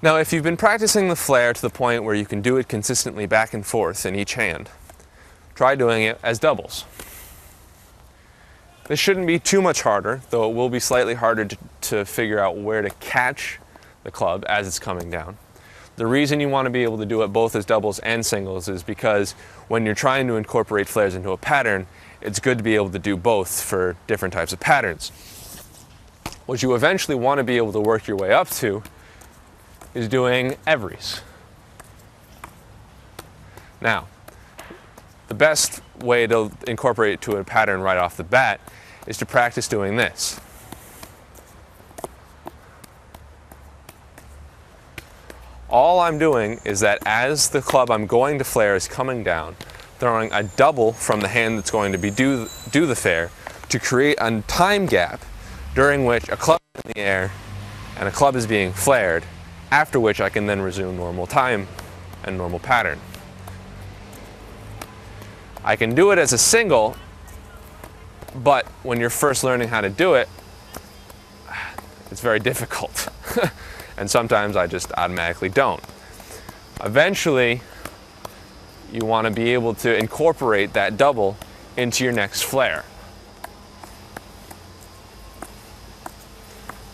Now, if you've been practicing the Flair to the point where you can do it consistently back and forth in each hand, try doing it as doubles. This shouldn't be too much harder, though it will be slightly harder to figure out where to catch the club as it's coming down. The reason you want to be able to do it both as doubles and singles is because when you're trying to incorporate flares into a pattern, it's good to be able to do both for different types of patterns. What you eventually want to be able to work your way up to is doing everys. Now, the best way to incorporate it to a pattern right off the bat is to practice doing this. All I'm doing is that as the club I'm going to flare is coming down, throwing a double from the hand that's going to be do the flare to create a time gap during which a club is in the air and a club is being flared, after which I can then resume normal time and normal pattern. I can do it as a single, but when you're first learning how to do it, it's very difficult. And sometimes I just automatically don't. Eventually, you want to be able to incorporate that double into your next flare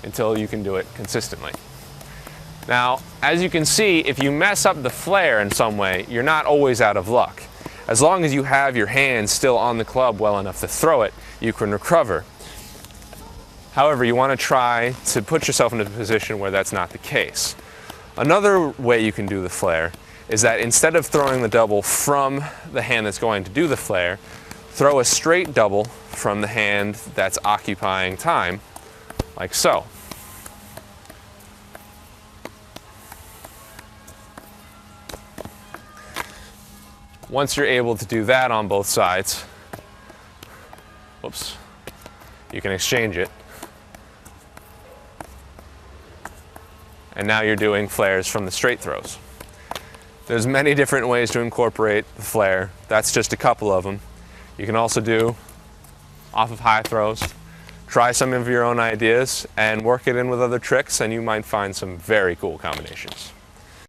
until you can do it consistently. Now, as you can see, if you mess up the flare in some way, you're not always out of luck. As long as you have your hands still on the club well enough to throw it, you can recover. However, you want to try to put yourself in a position where that's not the case. Another way you can do the flare is that instead of throwing the double from the hand that's going to do the flare, throw a straight double from the hand that's occupying time, like so. Once you're able to do that on both sides, whoops, you can exchange it. And now you're doing flares from the straight throws. There's many different ways to incorporate the flare. That's just a couple of them. You can also do off of high throws. Try some of your own ideas and work it in with other tricks, and you might find some very cool combinations.